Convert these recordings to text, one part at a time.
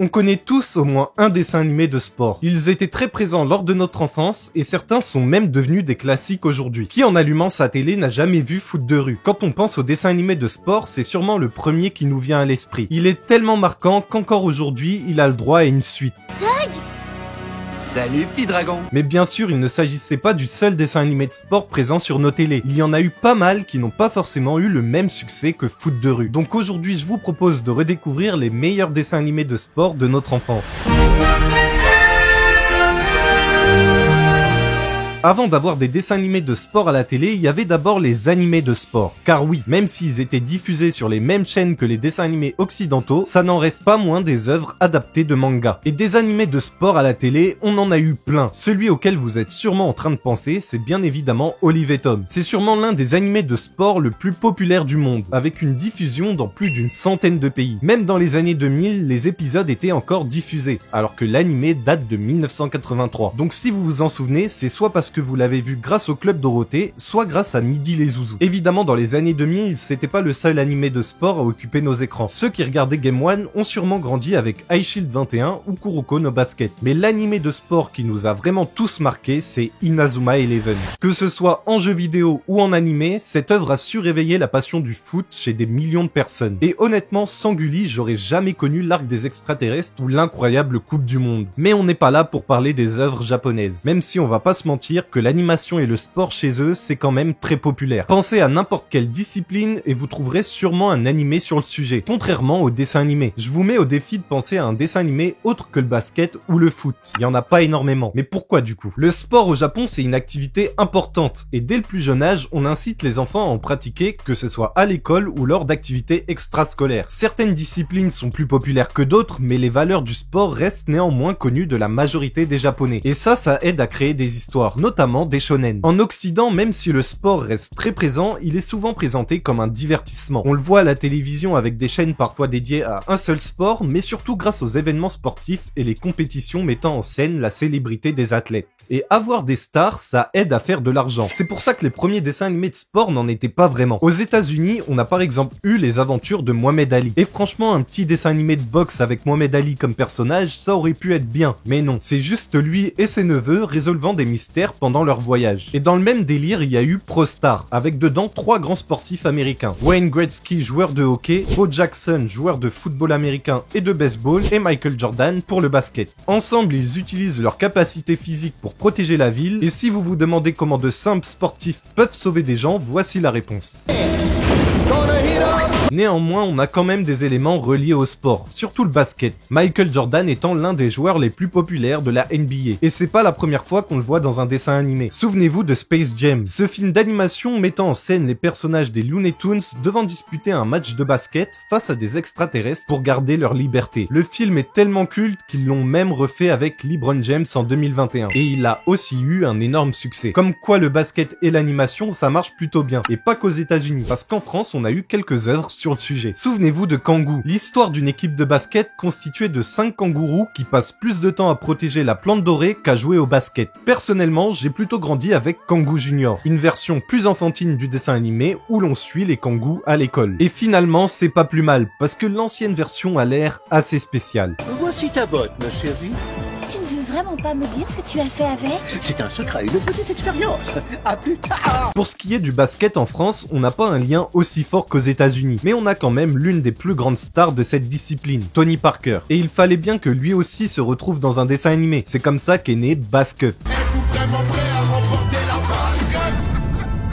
On connaît tous au moins un dessin animé de sport. Ils étaient très présents lors de notre enfance et certains sont même devenus des classiques aujourd'hui. Qui en allumant sa télé n'a jamais vu Foot de rue? Quand on pense au dessin animé de sport, c'est sûrement le premier qui nous vient à l'esprit. Il est tellement marquant qu'encore aujourd'hui, il a le droit à une suite. Salut petit dragon. Mais bien sûr, il ne s'agissait pas du seul dessin animé de sport présent sur nos télés. Il y en a eu pas mal qui n'ont pas forcément eu le même succès que Foot de rue. Donc aujourd'hui, je vous propose de redécouvrir les meilleurs dessins animés de sport de notre enfance. Avant d'avoir des dessins animés de sport à la télé, il y avait d'abord les animés de sport. Car oui, même s'ils étaient diffusés sur les mêmes chaînes que les dessins animés occidentaux, ça n'en reste pas moins des œuvres adaptées de manga. Et des animés de sport à la télé, on en a eu plein. Celui auquel vous êtes sûrement en train de penser, c'est bien évidemment Olive et Tom. C'est sûrement l'un des animés de sport le plus populaire du monde, avec une diffusion dans plus d'une centaine de pays. Même dans les années 2000, les épisodes étaient encore diffusés, alors que l'animé date de 1983. Donc si vous vous en souvenez, c'est soit parce que vous l'avez vu grâce au Club Dorothée, soit grâce à Midi les Zouzous. Évidemment, dans les années 2000, c'était pas le seul animé de sport à occuper nos écrans. Ceux qui regardaient Game One ont sûrement grandi avec High Shield 21 ou Kuroko no Basket. Mais l'animé de sport qui nous a vraiment tous marqué, c'est Inazuma Eleven. Que ce soit en jeu vidéo ou en animé, cette œuvre a su réveiller la passion du foot chez des millions de personnes. Et honnêtement, sans Gulli, j'aurais jamais connu l'arc des extraterrestres ou l'incroyable Coupe du Monde. Mais on n'est pas là pour parler des œuvres japonaises. Même si on va pas se mentir que l'animation et le sport chez eux, c'est quand même très populaire. Pensez à n'importe quelle discipline et vous trouverez sûrement un animé sur le sujet, contrairement au dessin animé. Je vous mets au défi de penser à un dessin animé autre que le basket ou le foot. Il y en a pas énormément. Mais pourquoi du coup? Le sport au Japon, c'est une activité importante et dès le plus jeune âge, on incite les enfants à en pratiquer, que ce soit à l'école ou lors d'activités extrascolaires. Certaines disciplines sont plus populaires que d'autres, mais les valeurs du sport restent néanmoins connues de la majorité des Japonais. Et ça aide à créer des histoires, notamment des shonen. En Occident, même si le sport reste très présent, il est souvent présenté comme un divertissement. On le voit à la télévision avec des chaînes parfois dédiées à un seul sport, mais surtout grâce aux événements sportifs et les compétitions mettant en scène la célébrité des athlètes. Et avoir des stars, ça aide à faire de l'argent. C'est pour ça que les premiers dessins animés de sport n'en étaient pas vraiment. Aux États-Unis, on a par exemple eu les aventures de Mohamed Ali. Et franchement, un petit dessin animé de boxe avec Mohamed Ali comme personnage, ça aurait pu être bien. Mais non, c'est juste lui et ses neveux résolvant des mystères pendant leur voyage. Et dans le même délire, il y a eu Pro Star, avec dedans 3 grands sportifs américains. Wayne Gretzky, joueur de hockey, Bo Jackson, joueur de football américain et de baseball, et Michael Jordan pour le basket. Ensemble, ils utilisent leur capacité physique pour protéger la ville, et si vous vous demandez comment de simples sportifs peuvent sauver des gens, voici la réponse. Néanmoins, on a quand même des éléments reliés au sport, surtout le basket. Michael Jordan étant l'un des joueurs les plus populaires de la NBA. Et c'est pas la première fois qu'on le voit dans un dessin animé. Souvenez-vous de Space Jam, ce film d'animation mettant en scène les personnages des Looney Tunes devant disputer un match de basket face à des extraterrestres pour garder leur liberté. Le film est tellement culte qu'ils l'ont même refait avec LeBron James en 2021. Et il a aussi eu un énorme succès. Comme quoi le basket et l'animation, ça marche plutôt bien. Et pas qu'aux États-Unis, parce qu'en France, on a eu quelques œuvres sur le sujet. Souvenez-vous de Kangoo, l'histoire d'une équipe de basket constituée de 5 kangourous qui passent plus de temps à protéger la plante dorée qu'à jouer au basket. Personnellement, j'ai plutôt grandi avec Kangoo Junior, une version plus enfantine du dessin animé où l'on suit les kangous à l'école. Et finalement, c'est pas plus mal, parce que l'ancienne version a l'air assez spéciale. Voici ta botte, ma chérie. Tu ne veux vraiment pas me dire ce que tu as fait avec? C'est un secret, une petite expérience. À plus tard. Pour ce qui est du basket en France, on n'a pas un lien aussi fort qu'aux États-Unis, mais on a quand même l'une des plus grandes stars de cette discipline, Tony Parker. Et il fallait bien que lui aussi se retrouve dans un dessin animé. C'est comme ça qu'est né Bask Up.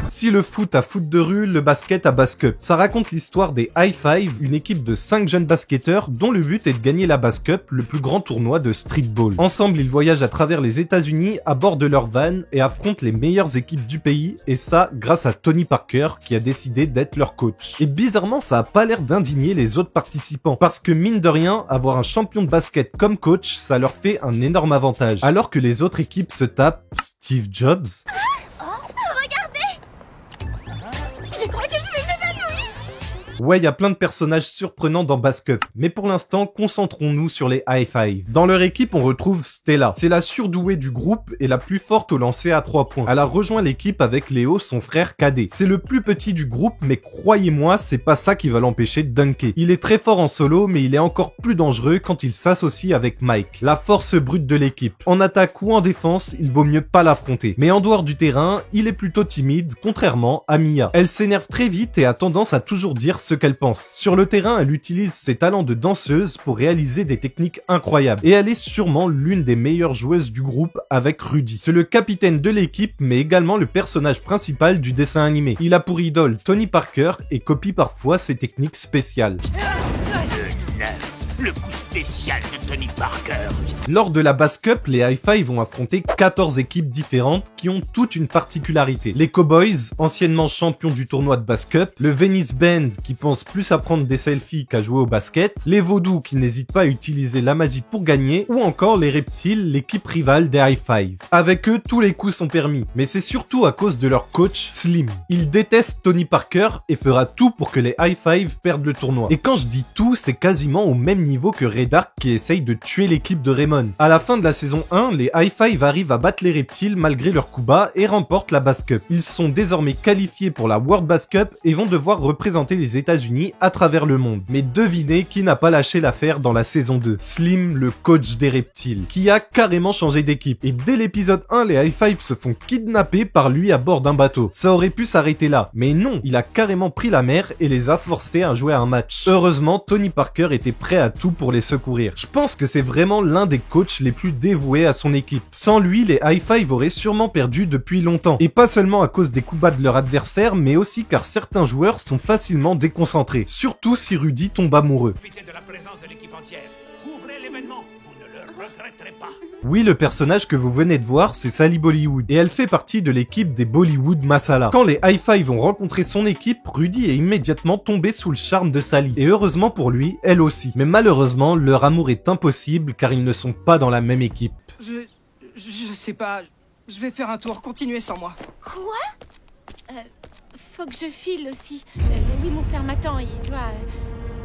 Si le foot a foot de rue, le basket a Bask Up. Ça raconte l'histoire des High Five, une équipe de 5 jeunes basketteurs dont le but est de gagner la Bask Up, le plus grand tournoi de streetball. Ensemble, ils voyagent à travers les États-Unis à bord de leur van et affrontent les meilleures équipes du pays, et ça grâce à Tony Parker qui a décidé d'être leur coach. Et bizarrement, ça a pas l'air d'indigner les autres participants, parce que mine de rien, avoir un champion de basket comme coach, ça leur fait un énorme avantage. Alors que les autres équipes se tapent Steve Jobs, Je crois que je vais m'évanouir. Ouais, il y a plein de personnages surprenants dans Bass Cup, mais pour l'instant, concentrons-nous sur les High Five. Dans leur équipe, on retrouve Stella. C'est la surdouée du groupe et la plus forte au lancer à 3 points. Elle a rejoint l'équipe avec Léo, son frère cadet. C'est le plus petit du groupe, mais croyez-moi, c'est pas ça qui va l'empêcher de dunker. Il est très fort en solo, mais il est encore plus dangereux quand il s'associe avec Mike, la force brute de l'équipe. En attaque ou en défense, il vaut mieux pas l'affronter. Mais en dehors du terrain, il est plutôt timide, contrairement à Mia. Elle s'énerve très vite et a tendance à toujours dire ce qu'elle pense. Sur le terrain, elle utilise ses talents de danseuse pour réaliser des techniques incroyables. Et elle est sûrement l'une des meilleures joueuses du groupe avec Rudy. C'est le capitaine de l'équipe, mais également le personnage principal du dessin animé. Il a pour idole Tony Parker et copie parfois ses techniques spéciales. Le coup spécial de Tony Parker. Lors de la Bass Cup, les High Five vont affronter 14 équipes différentes qui ont toutes une particularité. Les Cowboys, anciennement champions du tournoi de Bass Cup, le Venice Band qui pense plus à prendre des selfies qu'à jouer au basket, les Vaudous qui n'hésitent pas à utiliser la magie pour gagner, ou encore les Reptiles, l'équipe rivale des High Five. Avec eux, tous les coups sont permis, mais c'est surtout à cause de leur coach Slim. Il déteste Tony Parker et fera tout pour que les High Five perdent le tournoi. Et quand je dis tout, c'est quasiment au même niveau que Red Dark qui essaye de tuer l'équipe de Raymond. À la fin de la saison 1, les High Five arrivent à battre les Reptiles malgré leurs coups bas et remportent la Bass Cup. Ils sont désormais qualifiés pour la World Bass Cup et vont devoir représenter les États-Unis à travers le monde. Mais devinez qui n'a pas lâché l'affaire dans la saison 2. Slim, le coach des Reptiles, qui a carrément changé d'équipe. Et dès l'épisode 1, les High Five se font kidnapper par lui à bord d'un bateau. Ça aurait pu s'arrêter là, mais non, il a carrément pris la mer et les a forcés à jouer à un match. Heureusement, Tony Parker était prêt à tout pour les secourir. Je pense que c'est vraiment l'un des coachs les plus dévoués à son équipe. Sans lui, les High Five auraient sûrement perdu depuis longtemps. Et pas seulement à cause des coups bas de leur adversaire, mais aussi car certains joueurs sont facilement déconcentrés. Surtout si Rudy tombe amoureux. Profitez de la présence de l'équipe entière. Couvrez l'événement. Vous ne le regretterez pas. Oui, le personnage que vous venez de voir, c'est Sally Bollywood, et elle fait partie de l'équipe des Bollywood Masala. Quand les High Five ont rencontré son équipe, Rudy est immédiatement tombé sous le charme de Sally, et heureusement pour lui, elle aussi. Mais malheureusement, leur amour est impossible car ils ne sont pas dans la même équipe. Je sais pas, je vais faire un tour, continuez sans moi. Quoi Faut que je file aussi. Oui, mon père m'attend, il doit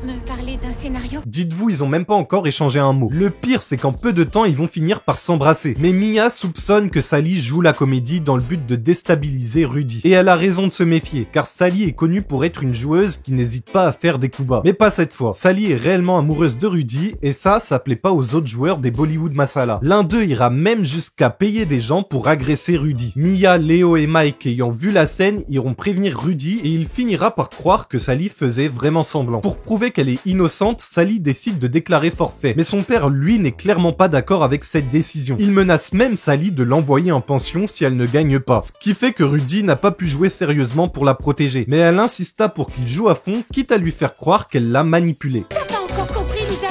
me parler d'un scénario. Dites-vous, ils ont même pas encore échangé un mot. Le pire, c'est qu'en peu de temps, ils vont finir par s'embrasser. Mais Mia soupçonne que Sally joue la comédie dans le but de déstabiliser Rudy. Et elle a raison de se méfier, car Sally est connue pour être une joueuse qui n'hésite pas à faire des coups bas. Mais pas cette fois. Sally est réellement amoureuse de Rudy, et ça plaît pas aux autres joueurs des Bollywood Masala. L'un d'eux ira même jusqu'à payer des gens pour agresser Rudy. Mia, Léo et Mike ayant vu la scène, iront prévenir Rudy, et il finira par croire que Sally faisait vraiment semblant. Pour prouver qu'elle est innocente, Sally décide de déclarer forfait. Mais son père, lui, n'est clairement pas d'accord avec cette décision. Il menace même Sally de l'envoyer en pension si elle ne gagne pas. Ce qui fait que Rudy n'a pas pu jouer sérieusement pour la protéger. Mais elle insista pour qu'il joue à fond, quitte à lui faire croire qu'elle l'a manipulé. T'as pas encore compris, loser?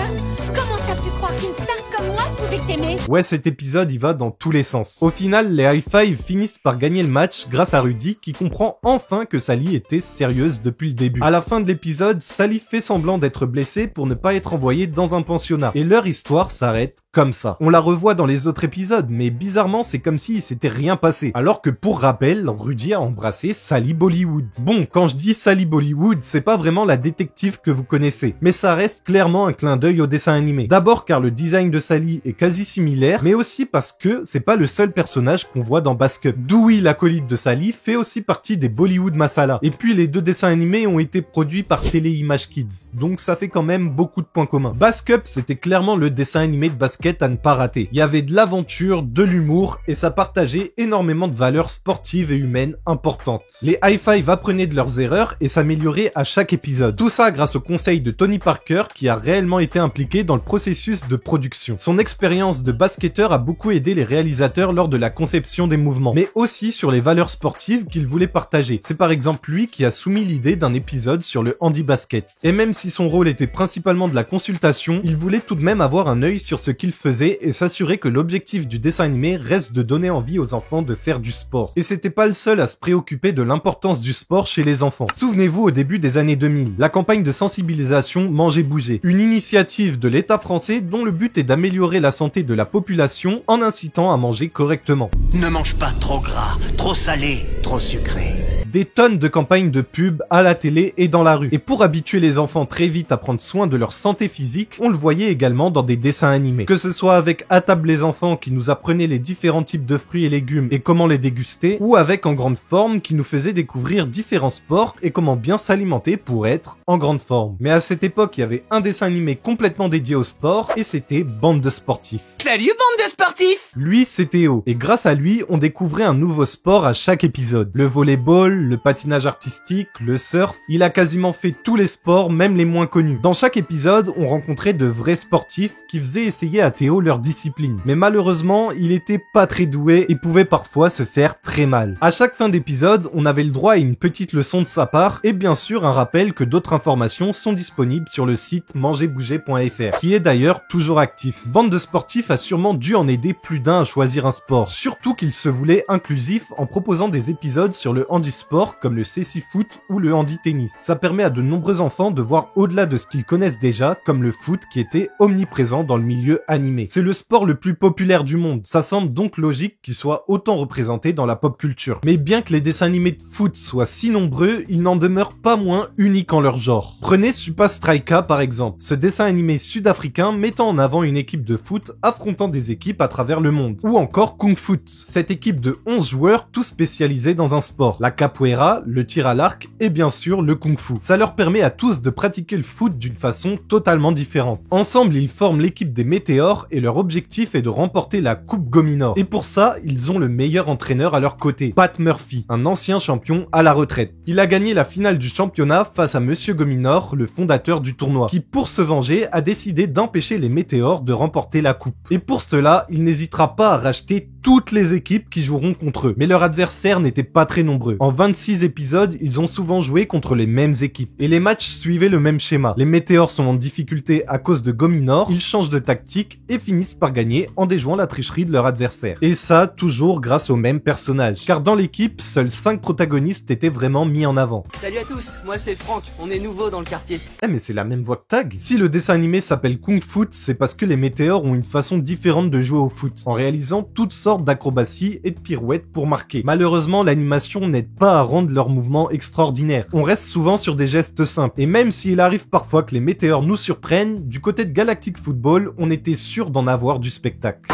Comment t'as pu croire qu'une star comme moi pouvait t'aimer? Ouais, cet épisode, il va dans tous les sens. Au final, les High Five finissent par gagner le match grâce à Rudy qui comprend enfin que Sally était sérieuse depuis le début. À la fin de l'épisode, Sally fait semblant d'être blessée pour ne pas être envoyée dans un pensionnat. Et leur histoire s'arrête comme ça. On la revoit dans les autres épisodes, mais bizarrement, c'est comme s'il s'était rien passé. Alors que pour rappel, Rudy a embrassé Sally Bollywood. Bon, quand je dis Sally Bollywood, c'est pas vraiment la détective que vous connaissez, mais ça reste clairement un clin d'œil au dessin animé. D'abord car le design de Sally est quasi similaire, mais aussi parce que c'est pas le seul personnage qu'on voit dans Bass Cup. Dewey, l'acolyte de Sally, fait aussi partie des Bollywood Masala. Et puis les deux dessins animés ont été produits par Téléimage Kids, donc ça fait quand même beaucoup de points communs. Bass Cup, c'était clairement le dessin animé de basket à ne pas rater. Il y avait de l'aventure, de l'humour, et ça partageait énormément de valeurs sportives et humaines importantes. Les High Five apprenaient de leurs erreurs et s'amélioraient à chaque épisode. Tout ça grâce au conseil de Tony Parker qui a réellement été impliqué dans le processus de production. Son expérience de basketteur a beaucoup aidé les réalisateurs lors de la conception des mouvements, mais aussi sur les valeurs sportives qu'il voulait partager. C'est par exemple lui qui a soumis l'idée d'un épisode sur le handi-basket. Et même si son rôle était principalement de la consultation, il voulait tout de même avoir un œil sur ce qu'il faisait et s'assurer que l'objectif du dessin animé reste de donner envie aux enfants de faire du sport. Et c'était pas le seul à se préoccuper de l'importance du sport chez les enfants. Souvenez-vous au début des années 2000, la campagne de sensibilisation Manger Bouger, une initiative de l'État français dont le but est d'améliorer la santé de la population en incitant à manger correctement. Ne mange pas trop gras, trop salé, trop sucré. Des tonnes de campagnes de pub à la télé et dans la rue. Et pour habituer les enfants très vite à prendre soin de leur santé physique, on le voyait également dans des dessins animés. Que ce soit avec À table les enfants qui nous apprenait les différents types de fruits et légumes et comment les déguster, ou avec En grande forme qui nous faisait découvrir différents sports et comment bien s'alimenter pour être en grande forme. Mais à cette époque, il y avait un dessin animé complètement dédié au sport et c'était Bande de sportifs. Salut bande de sportifs! Lui, c'est Théo. Et grâce à lui, on découvrait un nouveau sport à chaque épisode. Le volleyball, le patinage artistique, le surf. Il a quasiment fait tous les sports, même les moins connus. Dans chaque épisode, on rencontrait de vrais sportifs qui faisaient essayer à Théo leur discipline. Mais malheureusement, il était pas très doué et pouvait parfois se faire très mal. À chaque fin d'épisode, on avait le droit à une petite leçon de sa part et bien sûr un rappel que d'autres informations sont disponibles sur le site mangerbouger.fr, qui est d'ailleurs toujours actif. Bande de sportifs a sûrement dû en aider plus d'un à choisir un sport, surtout qu'il se voulait inclusif en proposant des épisodes sur le handisport comme le cécifoot ou le handi-tennis. Ça permet à de nombreux enfants de voir au-delà de ce qu'ils connaissent déjà, comme le foot qui était omniprésent dans le milieu animé. C'est le sport le plus populaire du monde, ça semble donc logique qu'il soit autant représenté dans la pop culture. Mais bien que les dessins animés de foot soient si nombreux, ils n'en demeurent pas moins uniques en leur genre. Prenez Super Strika par exemple, ce dessin animé sud-africain mettant en avant une équipe de foot affrontant des équipes à travers le monde. Ou encore Kung Foot, cette équipe de 11 joueurs tous spécialisés dans un sport, la capoeira, le tir à l'arc et bien sûr le Kung Fu. Ça leur permet à tous de pratiquer le foot d'une façon totalement différente. Ensemble, ils forment l'équipe des Météores et leur objectif est de remporter la Coupe Gominor. Et pour ça, ils ont le meilleur entraîneur à leur côté, Pat Murphy, un ancien champion à la retraite. Il a gagné la finale du championnat face à Monsieur Gominor, le fondateur du tournoi, qui pour se venger a décidé d'empêcher les Météores de remporter la coupe. Et pour cela, il n'hésitera pas à racheter toutes les équipes qui joueront contre eux. Mais leurs adversaires n'étaient pas très nombreux. En 26 épisodes, ils ont souvent joué contre les mêmes équipes. Et les matchs suivaient le même schéma. Les Météores sont en difficulté à cause de Gominor, ils changent de tactique et finissent par gagner en déjouant la tricherie de leur adversaire. Et ça, toujours grâce aux mêmes personnages. Car dans l'équipe, seuls 5 protagonistes étaient vraiment mis en avant. Salut à tous, moi c'est Franck, on est nouveau dans le quartier. Eh mais c'est la même voix que Tag. Si le dessin animé s'appelle Kung Foot, c'est parce que les Météores ont une façon différente de jouer au foot, en réalisant toutes sortes d'acrobaties et de pirouettes pour marquer. Malheureusement, l'animation n'aide pas à rendre leurs mouvements extraordinaires. On reste souvent sur des gestes simples. Et même s'il arrive parfois que les Météores nous surprennent, du côté de Galactic Football, on était sûr d'en avoir du spectacle.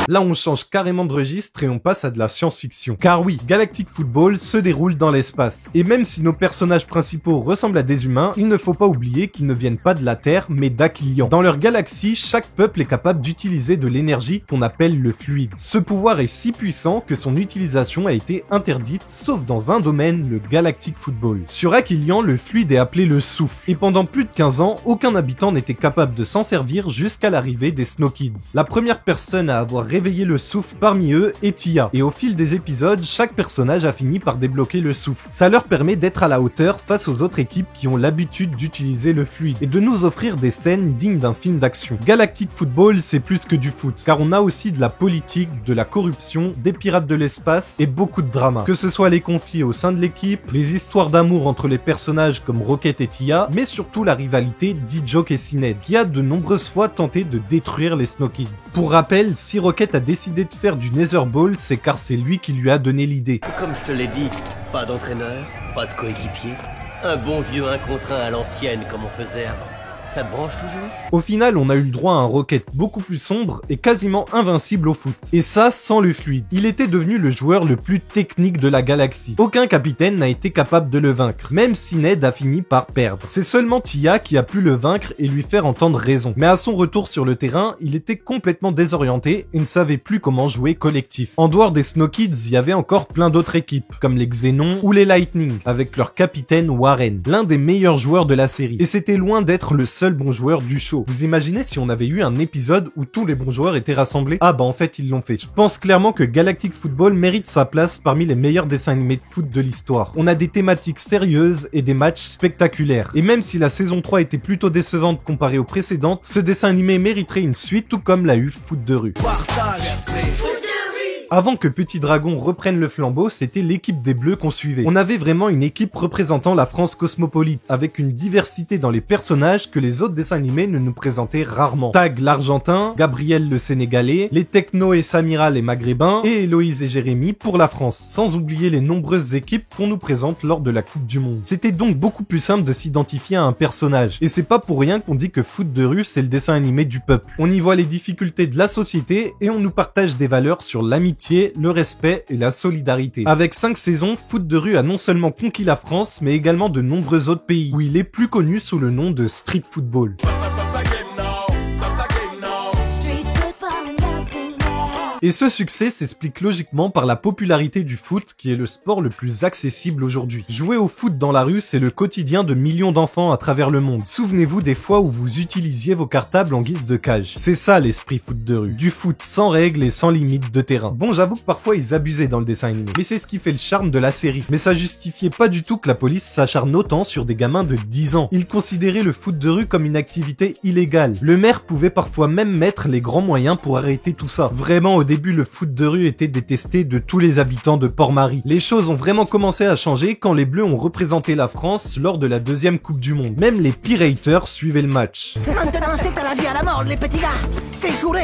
Là, on change carrément de registre et on passe à de la science-fiction. Car oui, Galactic Football se déroule dans l'espace. Et même si nos personnages principaux ressemblent à des humains, il ne faut pas oublier qu'ils ne viennent pas de la Terre, mais d'Aquilion. Dans leur galaxie, chaque peuple est capable d'utiliser de l'énergie qu'on appelle le fluide. Ce pouvoir est si puissant que son utilisation a été interdite, sauf dans un domaine, le Galactic Football. Sur Aquilion, le fluide est appelé le souffle. Et pendant plus de 15 ans, aucun habitant n'était capable de s'en servir jusqu'à l'arrivée des Snow Kids. La première personne à avoir réveiller le souffle parmi eux est Tia. Et au fil des épisodes, chaque personnage a fini par débloquer le souffle. Ça leur permet d'être à la hauteur face aux autres équipes qui ont l'habitude d'utiliser le fluide et de nous offrir des scènes dignes d'un film d'action. Galactic Football, c'est plus que du foot, car on a aussi de la politique, de la corruption, des pirates de l'espace et beaucoup de drama. Que ce soit les conflits au sein de l'équipe, les histoires d'amour entre les personnages comme Rocket et Tia, mais surtout la rivalité d'E-Joke et Sinead, qui a de nombreuses fois tenté de détruire les Snow Kids. Pour rappel, si Rocket a décidé de faire du Netherball, c'est car c'est lui qui lui a donné l'idée. Comme je te l'ai dit, pas d'entraîneur, pas de coéquipier. Un bon vieux 1 contre 1 à l'ancienne comme on faisait avant. Ça te branche toujours? Au final, on a eu le droit à un Rocket beaucoup plus sombre et quasiment invincible au foot. Et ça, sans le fluide. Il était devenu le joueur le plus technique de la galaxie. Aucun capitaine n'a été capable de le vaincre, même si Ned a fini par perdre. C'est seulement Tia qui a pu le vaincre et lui faire entendre raison. Mais à son retour sur le terrain, il était complètement désorienté et ne savait plus comment jouer collectif. En dehors des Snow Kids, il y avait encore plein d'autres équipes, comme les Xénons ou les Lightning, avec leur capitaine Warren, l'un des meilleurs joueurs de la série. Et c'était loin d'être le seul bon joueur du show. Vous imaginez si on avait eu un épisode où tous les bons joueurs étaient rassemblés? Ah bah en fait ils l'ont fait. Je pense clairement que Galactic Football mérite sa place parmi les meilleurs dessins animés de foot de l'histoire. On a des thématiques sérieuses et des matchs spectaculaires. Et même si la saison 3 était plutôt décevante comparée aux précédentes, ce dessin animé mériterait une suite tout comme l'a eu Foot de rue. Avant que Petit Dragon reprenne le flambeau, c'était l'équipe des Bleus qu'on suivait. On avait vraiment une équipe représentant la France cosmopolite, avec une diversité dans les personnages que les autres dessins animés ne nous présentaient rarement. Tag l'Argentin, Gabriel le Sénégalais, les Techno et Samira les Maghrébins, et Héloïse et Jérémy pour la France, sans oublier les nombreuses équipes qu'on nous présente lors de la Coupe du Monde. C'était donc beaucoup plus simple de s'identifier à un personnage, et c'est pas pour rien qu'on dit que Foot de rue c'est le dessin animé du peuple. On y voit les difficultés de la société et on nous partage des valeurs sur l'amitié, le respect et la solidarité. Avec 5 saisons, Foot de rue a non seulement conquis la France, mais également de nombreux autres pays, où il est plus connu sous le nom de Street Football. Et ce succès s'explique logiquement par la popularité du foot, qui est le sport le plus accessible aujourd'hui. Jouer au foot dans la rue, c'est le quotidien de millions d'enfants à travers le monde. Souvenez-vous des fois où vous utilisiez vos cartables en guise de cage. C'est ça l'esprit foot de rue. Du foot sans règles et sans limite de terrain. Bon, j'avoue que parfois ils abusaient dans le dessin animé, mais c'est ce qui fait le charme de la série. Mais ça justifiait pas du tout que la police s'acharne autant sur des gamins de 10 ans. Ils considéraient le foot de rue comme une activité illégale. Le maire pouvait parfois même mettre les grands moyens pour arrêter tout ça. Vraiment, au début, le foot de rue était détesté de tous les habitants de Port-Marie. Les choses ont vraiment commencé à changer quand les Bleus ont représenté la France lors de la deuxième Coupe du Monde. Même les pires haters suivaient le match. Maintenant, c'est à la vie à la mort, les petits gars. C'est joué.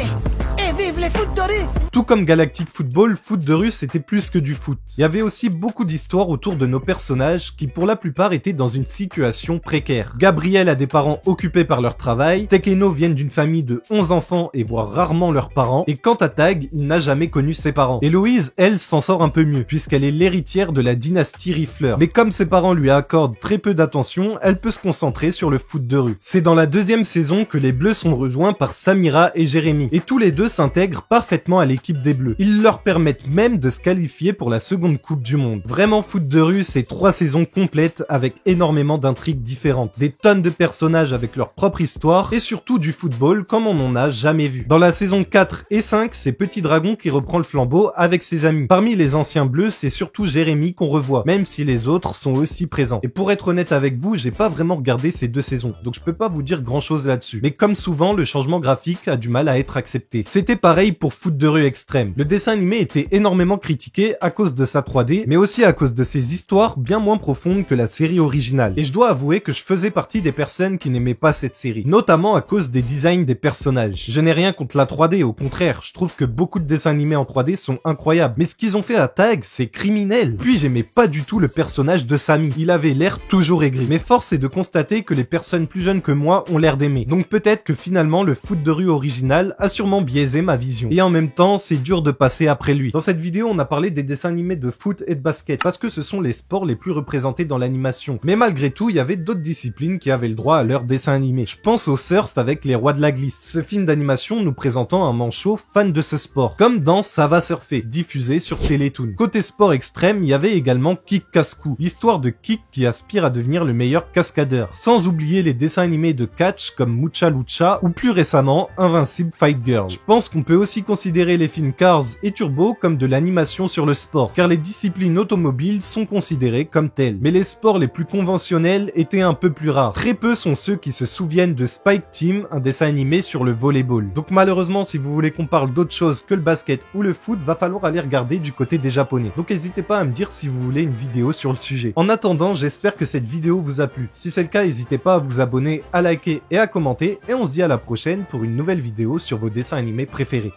Et vive les foot de rue. Tout comme Galactic Football, Foot de rue c'était plus que du foot. Il y avait aussi beaucoup d'histoires autour de nos personnages qui pour la plupart étaient dans une situation précaire. Gabriel a des parents occupés par leur travail, Tech et No viennent d'une famille de 11 enfants et voient rarement leurs parents, et quant à Tag, il n'a jamais connu ses parents. Héloïse, elle, s'en sort un peu mieux, puisqu'elle est l'héritière de la dynastie Riffleur. Mais comme ses parents lui accordent très peu d'attention, elle peut se concentrer sur le foot de rue. C'est dans la deuxième saison que les Bleus sont rejoints par Samira et Jérémy, et tous les deux s'intègrent parfaitement à l'équipe des Bleus. Ils leur permettent même de se qualifier pour la seconde Coupe du Monde. Vraiment, Foot de rue, c'est 3 saisons complètes avec énormément d'intrigues différentes, des tonnes de personnages avec leur propre histoire, et surtout du football comme on n'en a jamais vu. Dans la saison 4 et 5, c'est Petit Dragon qui reprend le flambeau avec ses amis. Parmi les anciens Bleus, c'est surtout Jérémy qu'on revoit, même si les autres sont aussi présents. Et pour être honnête avec vous, j'ai pas vraiment regardé ces 2 saisons, donc je peux pas vous dire grand chose là-dessus. Mais comme souvent, le changement graphique a du mal à être accepté. C'était pareil pour Foot de rue extrême. Le dessin animé était énormément critiqué à cause de sa 3D, mais aussi à cause de ses histoires bien moins profondes que la série originale. Et je dois avouer que je faisais partie des personnes qui n'aimaient pas cette série, notamment à cause des designs des personnages. Je n'ai rien contre la 3D, au contraire, je trouve que beaucoup de dessins animés en 3D sont incroyables. Mais ce qu'ils ont fait à Tag, c'est criminel. Puis j'aimais pas du tout le personnage de Samy. Il avait l'air toujours aigri. Mais force est de constater que les personnes plus jeunes que moi ont l'air d'aimer. Donc peut-être que finalement le foot de rue original a sûrement biaisé ma vision. Et en même temps, c'est dur de passer après lui. Dans cette vidéo, on a parlé des dessins animés de foot et de basket, parce que ce sont les sports les plus représentés dans l'animation. Mais malgré tout, il y avait d'autres disciplines qui avaient le droit à leur dessin animé. Je pense au surf avec Les Rois de la Glisse, ce film d'animation nous présentant un manchot fan de ce sport, comme dans Ça va surfer, diffusé sur Télétoon. Côté sport extrême, il y avait également Kik Cascou, l'histoire de Kik qui aspire à devenir le meilleur cascadeur. Sans oublier les dessins animés de catch comme Mucha Lucha ou plus récemment Invincible Fight Girl. Je pense qu'on peut aussi considérer les films Cars et Turbo comme de l'animation sur le sport, car les disciplines automobiles sont considérées comme telles. Mais les sports les plus conventionnels étaient un peu plus rares. Très peu sont ceux qui se souviennent de Spike Team, un dessin animé sur le volleyball. Donc malheureusement, si vous voulez qu'on parle d'autre chose que le basket ou le foot, va falloir aller regarder du côté des japonais. Donc n'hésitez pas à me dire si vous voulez une vidéo sur le sujet. En attendant, j'espère que cette vidéo vous a plu. Si c'est le cas, n'hésitez pas à vous abonner, à liker et à commenter, et on se dit à la prochaine pour une nouvelle vidéo sur vos dessins animés préférés.